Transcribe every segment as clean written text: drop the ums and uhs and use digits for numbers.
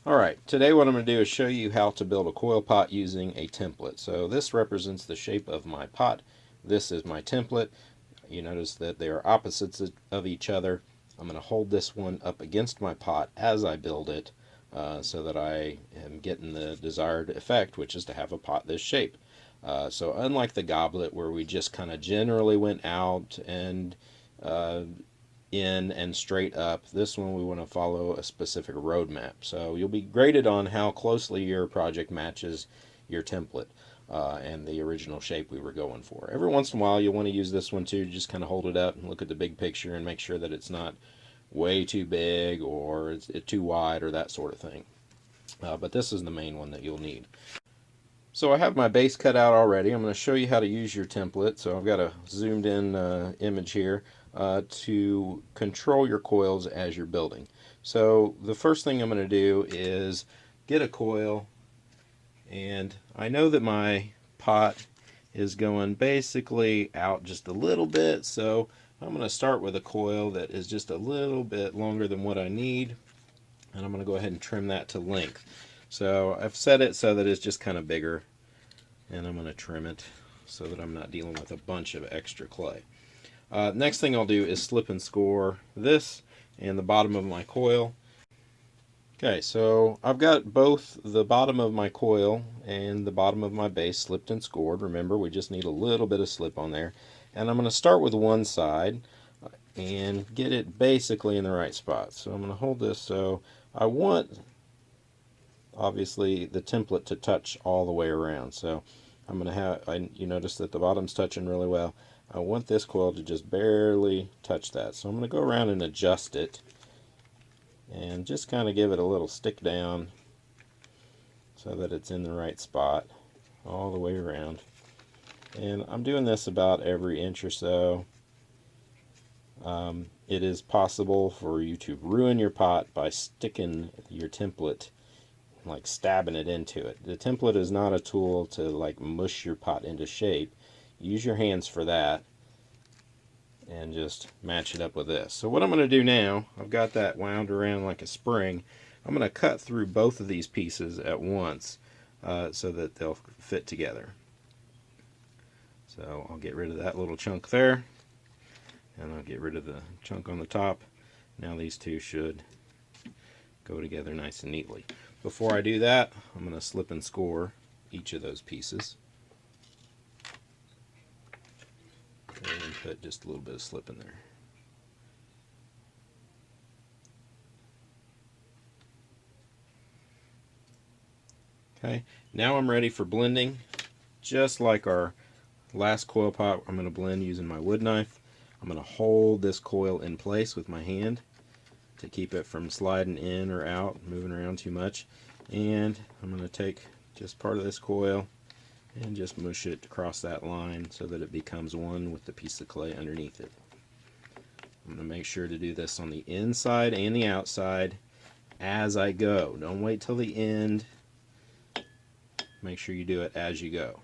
Alright, today what I'm going to do is show you how to build a coil pot using a template. So this represents the shape of my pot. This is my template. You notice that they are opposites of each other. I'm going to hold this one up against my pot as I build it so that I am getting the desired effect, which is to have a pot this shape. So unlike the goblet where we just kind of generally went out and in and straight up, this one we want to follow a specific roadmap. So you'll be graded on how closely your project matches your template and the original shape we were going for. Every once in a while you'll want to use this one too, just kind of hold it up and look at the big picture and make sure that it's not way too big or it's too wide or that sort of thing. But this is the main one that you'll need. So I have my base cut out already. I'm going to show you how to use your template. So I've got a zoomed in image here to control your coils as you're building. So the first thing I'm going to do is get a coil, and I know that my pot is going basically out just a little bit, so I'm going to start with a coil that is just a little bit longer than what I need, and I'm going to go ahead and trim that to length. So I've set it so that it's just kind of bigger, and I'm going to trim it so that I'm not dealing with a bunch of extra clay. Next thing I'll do is slip and score this and the bottom of my coil. Okay, so I've got both the bottom of my coil and the bottom of my base slipped and scored. Remember, we just need a little bit of slip on there. And I'm going to start with one side and get it basically in the right spot. So I'm going to hold this, so I want obviously the template to touch all the way around. So I'm going to have, you notice that the bottom's touching really well. I want this coil to just barely touch that. So I'm going to go around and adjust it and just kind of give it a little stick down so that it's in the right spot all the way around. And I'm doing this about every inch or so. It is possible for you to ruin your pot by sticking your template, like stabbing it into it. The template is not a tool to like mush your pot into shape. Use your hands for that and just match it up with this. So what I'm going to do now, I've got that wound around like a spring. I'm going to cut through both of these pieces at once so that they'll fit together. So I'll get rid of that little chunk there, and I'll get rid of the chunk on the top. Now these two should go together nice and neatly. Before I do that, I'm going to slip and score each of those pieces. And put just a little bit of slip in there. Okay, now I'm ready for blending. Just like our last coil pot, I'm going to blend using my wood knife. I'm going to hold this coil in place with my hand to keep it from sliding in or out, moving around too much. And I'm going to take just part of this coil and just mush it across that line so that it becomes one with the piece of clay underneath it. I'm going to make sure to do this on the inside and the outside as I go. Don't wait till the end. Make sure you do it as you go.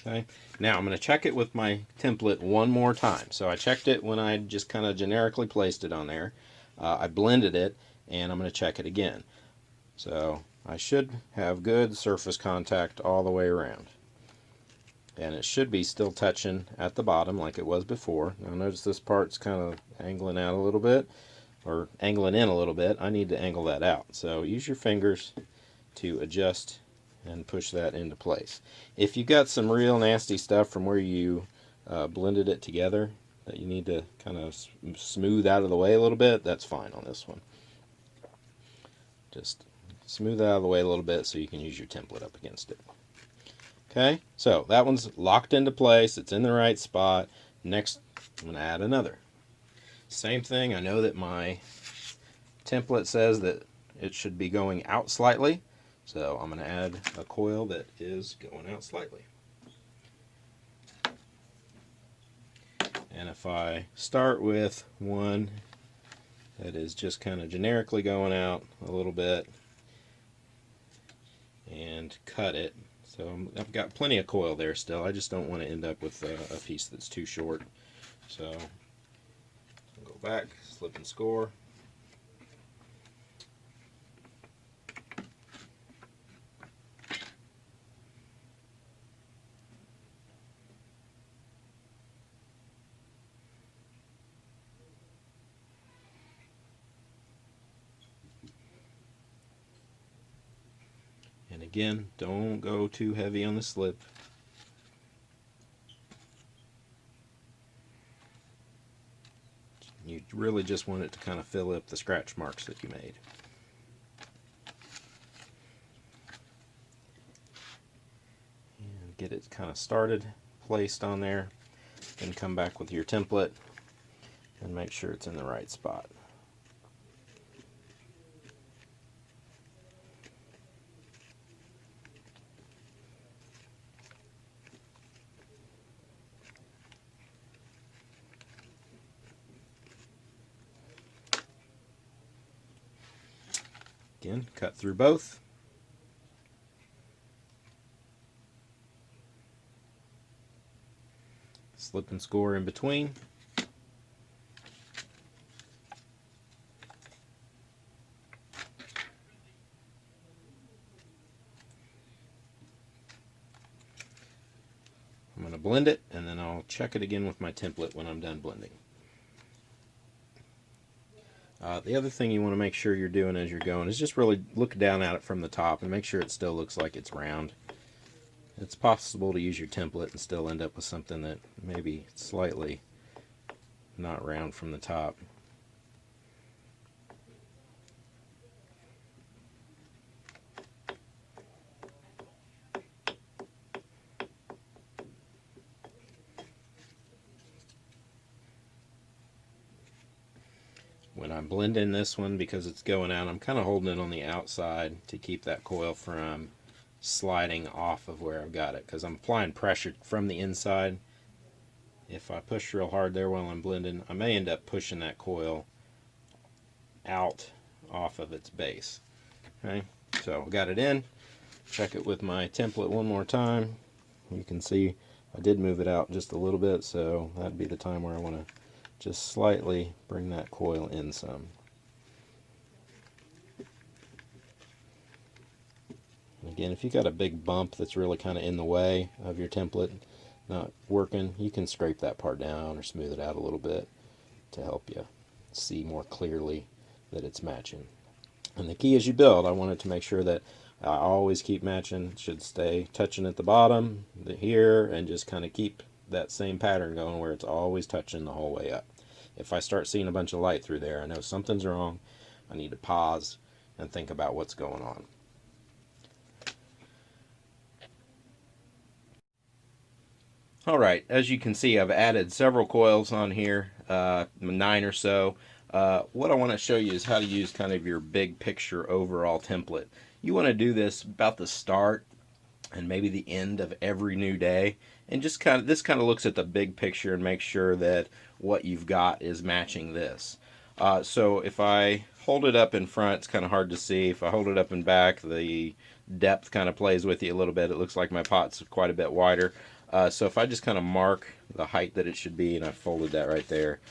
Okay, now I'm going to check it with my template one more time. So I checked it when I just kind of generically placed it on there. I blended it, and I'm going to check it again. So I should have good surface contact all the way around. And it should be still touching at the bottom like it was before. Now notice this part's kind of angling out a little bit, or angling in a little bit. I need to angle that out. So use your fingers to adjust and push that into place. If you got some real nasty stuff from where you blended it together that you need to kind of smooth out of the way a little bit, that's fine on this one. Just smooth it out of the way a little bit so you can use your template up against it. Okay, so that one's locked into place. It's in the right spot. Next, I'm going to add another. Same thing. I know that my template says that it should be going out slightly. So I'm going to add a coil that is going out slightly. And if I start with one that is just kind of generically going out a little bit and cut it, so I've got plenty of coil there still. I just don't want to end up with a piece that's too short. So I'll go back, slip and score. And again, don't go too heavy on the slip. You really just want it to kind of fill up the scratch marks that you made. And get it kind of started, placed on there. Then come back with your template and make sure it's in the right spot. Again, cut through both. Slip and score in between. I'm going to blend it, and then I'll check it again with my template when I'm done blending. The other thing you want to make sure you're doing as you're going is just really look down at it from the top and make sure it still looks like it's round. It's possible to use your template and still end up with something that maybe slightly not round from the top. When I'm blending this one, because it's going out, I'm kind of holding it on the outside to keep that coil from sliding off of where I've got it, because I'm applying pressure from the inside. If I push real hard there while I'm blending, I may end up pushing that coil out off of its base. Okay, so got it in. Check it with my template one more time. You can see I did move it out just a little bit, so that'd be the time where I want to just slightly bring that coil in some. Again, if you've got a big bump that's really kind of in the way of your template not working, you can scrape that part down or smooth it out a little bit to help you see more clearly that it's matching. And the key as you build, I wanted to make sure that I always keep matching. It should stay touching at the bottom, here, and just kind of keep that same pattern going where it's always touching the whole way up. If I start seeing a bunch of light through there, I know something's wrong. I need to pause and think about what's going on. Alright, as you can see, I've added several coils on here, 9 or so. What I want to show you is how to use kind of your big picture overall template. You want to do this about the start and maybe the end of every new day, and just this kind of looks at the big picture and makes sure that what you've got is matching this. So if I hold it up in front, it's kind of hard to see. If I hold it up in back, the depth kind of plays with you a little bit. It looks like my pot's quite a bit wider. So if I just kind of mark the height that it should be, and I folded that right there,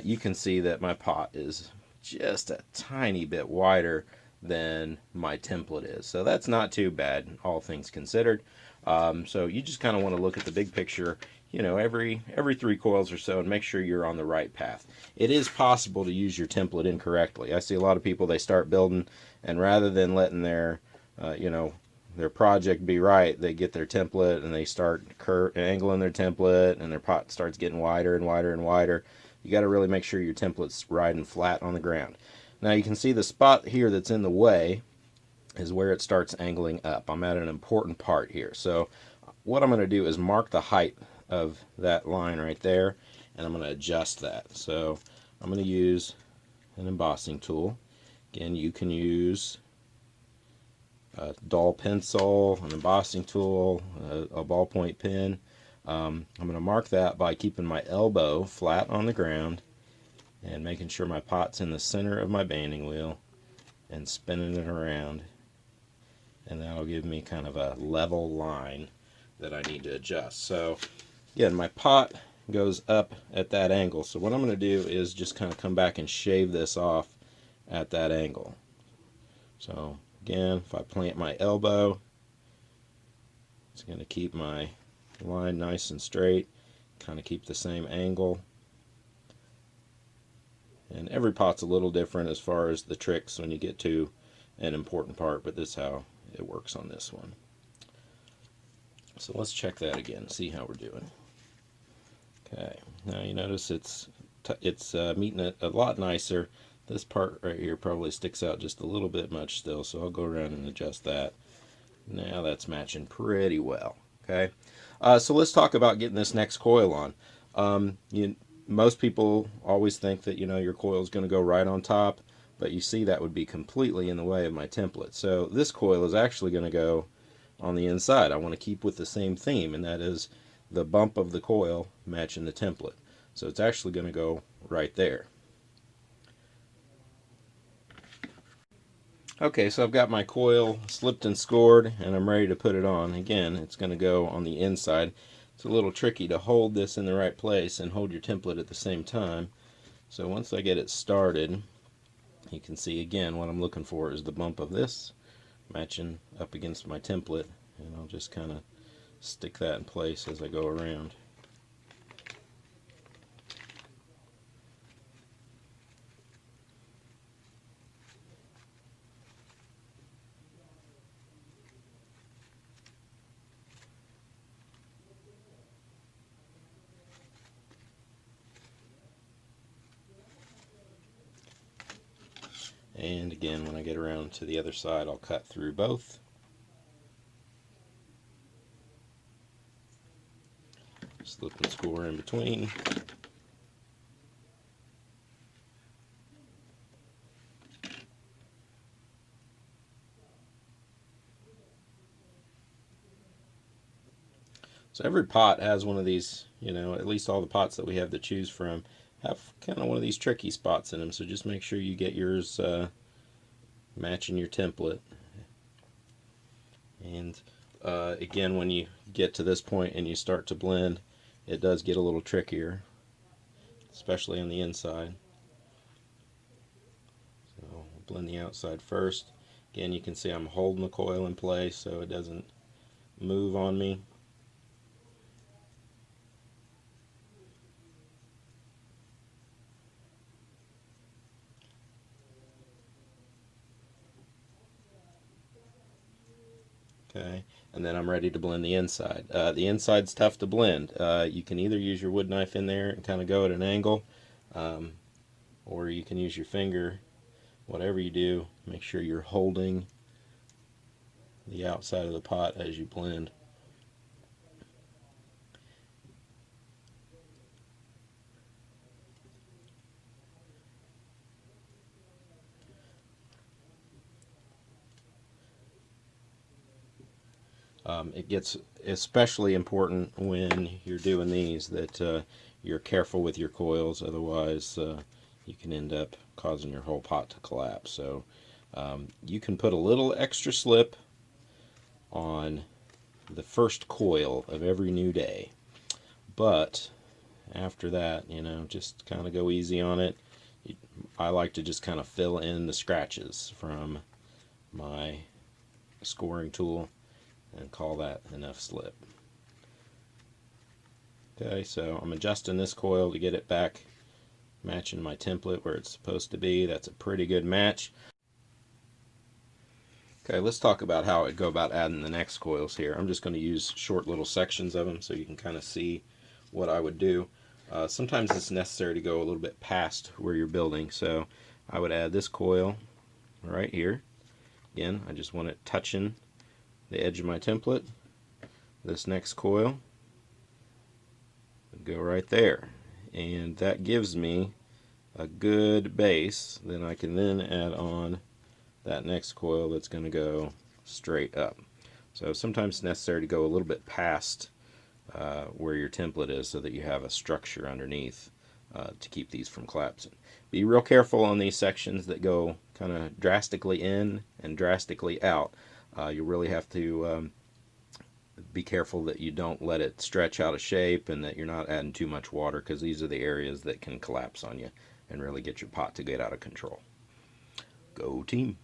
you can see that my pot is just a tiny bit wider than my template is. So that's not too bad, all things considered. So you just kind of want to look at the big picture, you know, every 3 coils or so, and make sure you're on the right path. It is possible to use your template incorrectly. I see a lot of people, they start building, and rather than letting their their project be right, they get their template and they start angling their template, and their pot starts getting wider and wider and wider. You got to really make sure your template's riding flat on the ground. Now you can see the spot here that's in the way is where it starts angling up. I'm at an important part here. So what I'm going to do is mark the height of that line right there, and I'm going to adjust that. So I'm going to use an embossing tool. Again, you can use a dull pencil, an embossing tool, a ballpoint pen. I'm going to mark that by keeping my elbow flat on the ground and making sure my pot's in the center of my banding wheel and spinning it around, and that'll give me kind of a level line that I need to adjust. So again, my pot goes up at that angle, so what I'm going to do is just kind of come back and shave this off at that angle. So again, if I plant my elbow, it's going to keep my line nice and straight, kind of keep the same angle. And every pot's a little different as far as the tricks when you get to an important part, but this is how it works on this one. So let's check that again, see how we're doing. Okay, now you notice it's meeting it a lot nicer. This part right here probably sticks out just a little bit much still, so I'll go around and adjust that. Now that's matching pretty well. Okay, so let's talk about getting this next coil on. Most people always think that your coil is going to go right on top, but you see that would be completely in the way of my template. So this coil is actually going to go on the inside. I want to keep with the same theme, and that is the bump of the coil matching the template. So it's actually going to go right there. Okay, so I've got my coil slipped and scored, and I'm ready to put it on. Again, it's going to go on the inside. It's a little tricky to hold this in the right place and hold your template at the same time. So once I get it started, you can see again what I'm looking for is the bump of this matching up against my template, and I'll just kind of stick that in place as I go around. And again, when I get around to the other side, I'll cut through both. Slip and score in between. So every pot has one of these, at least all the pots that we have to choose from have kind of one of these tricky spots in them. So just make sure you get yours matching your template. And again, when you get to this point and you start to blend, it does get a little trickier, especially on the inside. So we'll blend the outside first. Again, you can see I'm holding the coil in place so it doesn't move on me. Okay, and then I'm ready to blend the inside. The inside's tough to blend. You can either use your wood knife in there and kind of go at an angle, or you can use your finger. Whatever you do, make sure you're holding the outside of the pot as you blend. It gets especially important when you're doing these that you're careful with your coils, otherwise you can end up causing your whole pot to collapse. So you can put a little extra slip on the first coil of every new day, but after that, just kind of go easy on it. I like to just kind of fill in the scratches from my scoring tool and call that enough slip. Okay, so I'm adjusting this coil to get it back matching my template where it's supposed to be. That's a pretty good match. Okay, let's talk about how I'd go about adding the next coils here. I'm just going to use short little sections of them so you can kind of see what I would do. Sometimes it's necessary to go a little bit past where you're building, so I would add this coil right here. Again, I just want it touching the edge of my template. This next coil would go right there, and that gives me a good base. Then I can then add on that next coil that's going to go straight up. So sometimes it's necessary to go a little bit past where your template is so that you have a structure underneath to keep these from collapsing. Be real careful on these sections that go kind of drastically in and drastically out. You really have to be careful that you don't let it stretch out of shape and that you're not adding too much water, because these are the areas that can collapse on you and really get your pot to get out of control. Go team!